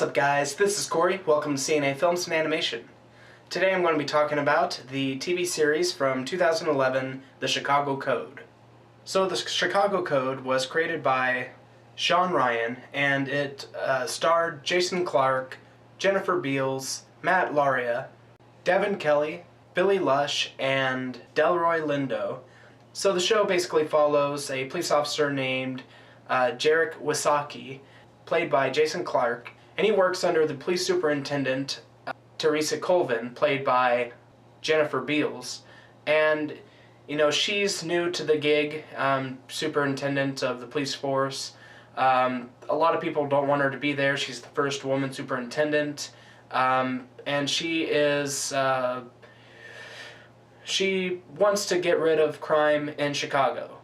What's up guys, this is Cory, welcome to CNA Films and Animation. Today I'm going to be talking about the TV series from 2011, The Chicago Code. So the Chicago Code was created by Sean Ryan, and it starred Jason Clarke, Jennifer Beals, Matt Lauria, Devin Kelly, Billy Lush, and Delroy Lindo. So the show basically follows a police officer named Jarek Wisocki, played by Jason Clarke, and he works under the police superintendent, Teresa Colvin, played by Jennifer Beals. And, you know, she's new to the gig, superintendent of the police force. A lot of people don't want her to be there. She's the first woman superintendent. And she is, she wants to get rid of crime in Chicago.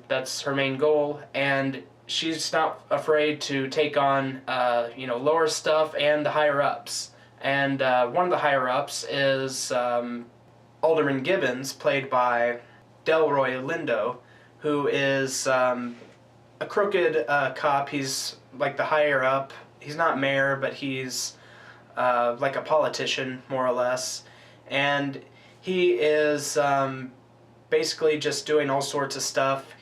That's her main goal, and she's not afraid to take on, lower stuff and the higher-ups. And one of the higher-ups is Alderman Gibbons, played by Delroy Lindo, who is a crooked cop. He's like the higher-up. He's not mayor, but he's like a politician, more or less. And he is basically just doing all sorts of stuff.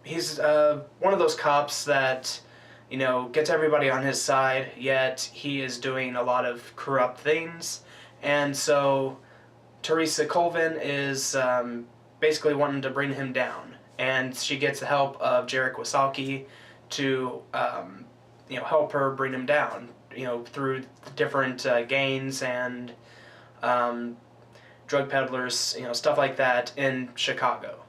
He's one of those cops that, you know, gets everybody on his side, yet he is doing a lot of corrupt things. And so Teresa Colvin is basically wanting to bring him down. And she gets the help of Jarek Wisocki to, help her bring him down, through different gangs and drug peddlers, stuff like that in Chicago.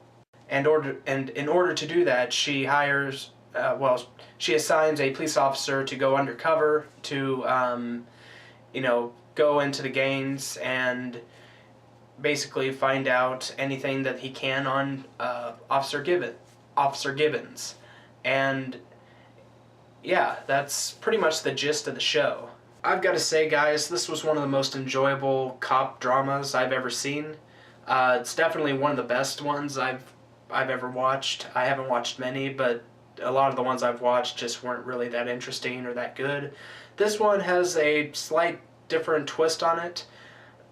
And in order to do that, she hires, she assigns a police officer to go undercover to, go into the gangs and basically find out anything that he can on Officer Gibbons. And yeah, that's pretty much the gist of the show. I've got to say, guys, this was one of the most enjoyable cop dramas I've ever seen. It's definitely one of the best ones I've ever watched. I haven't watched many, but a lot of the ones I've watched just weren't really that interesting or that good. This one has a slight different twist on it.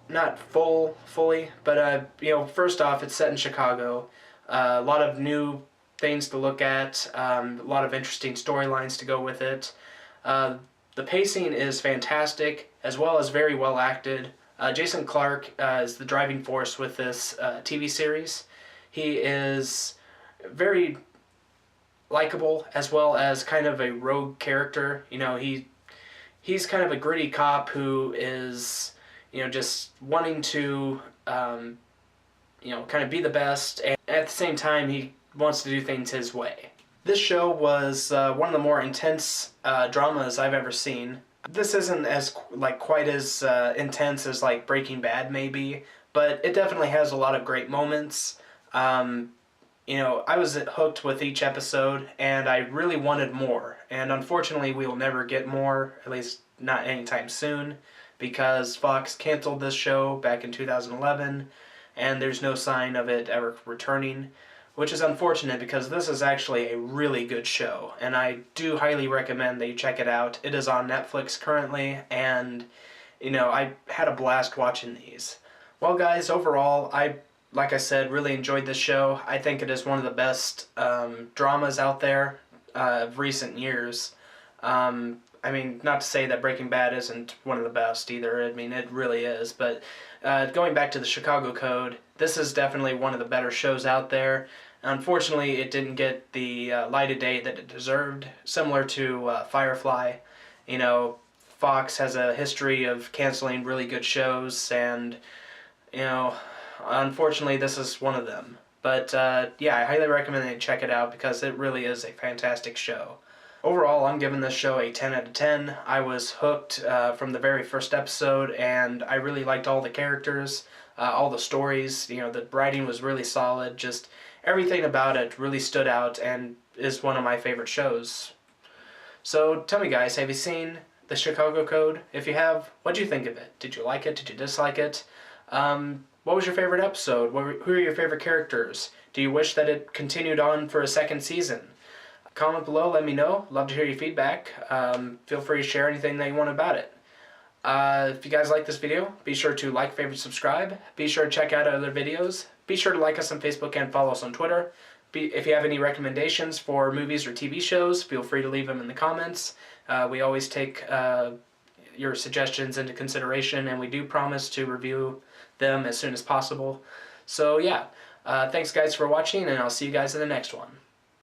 Not fully, but first off, it's set in Chicago. A lot of new things to look at, a lot of interesting storylines to go with it. The pacing is fantastic, as well as very well acted. Jason Clarke is the driving force with this TV series. He is very likable, as well as kind of a rogue character. He's kind of a gritty cop who is, just wanting to, kind of be the best, and at the same time he wants to do things his way. This show was one of the more intense dramas I've ever seen. This isn't as quite as intense as Breaking Bad maybe, but it definitely has a lot of great moments. I was hooked with each episode, and I really wanted more. And unfortunately, we will never get more, at least not anytime soon, because Fox canceled this show back in 2011, and there's no sign of it ever returning, which is unfortunate because this is actually a really good show, and I do highly recommend that you check it out. It is on Netflix currently, and, I had a blast watching these. Well, guys, overall, like I said, really enjoyed this show. I think it is one of the best dramas out there of recent years. Not to say that Breaking Bad isn't one of the best either. It really is. But going back to the Chicago Code, this is definitely one of the better shows out there. Unfortunately, it didn't get the light of day that it deserved, similar to Firefly. Fox has a history of canceling really good shows, and, unfortunately, this is one of them. But, yeah, I highly recommend that you check it out because it really is a fantastic show. Overall, I'm giving this show a 10 out of 10. I was hooked from the very first episode, and I really liked all the characters, all the stories. The writing was really solid. Just everything about it really stood out and is one of my favorite shows. So, tell me, guys, have you seen The Chicago Code? If you have, what'd you think of it? Did you like it? Did you dislike it? What was your favorite episode? Who are your favorite characters? Do you wish that it continued on for a second season? comment below, let me know. Love to hear your feedback. Feel free to share anything that you want about it. If you guys like this video, be sure to like, favorite, subscribe. Be sure to check out other videos. Be sure to like us on Facebook and follow us on Twitter. If you have any recommendations for movies or TV shows, feel free to leave them in the comments. We always take your suggestions into consideration, and we do promise to review them as soon as possible. So yeah, thanks guys for watching, and I'll see you guys in the next one.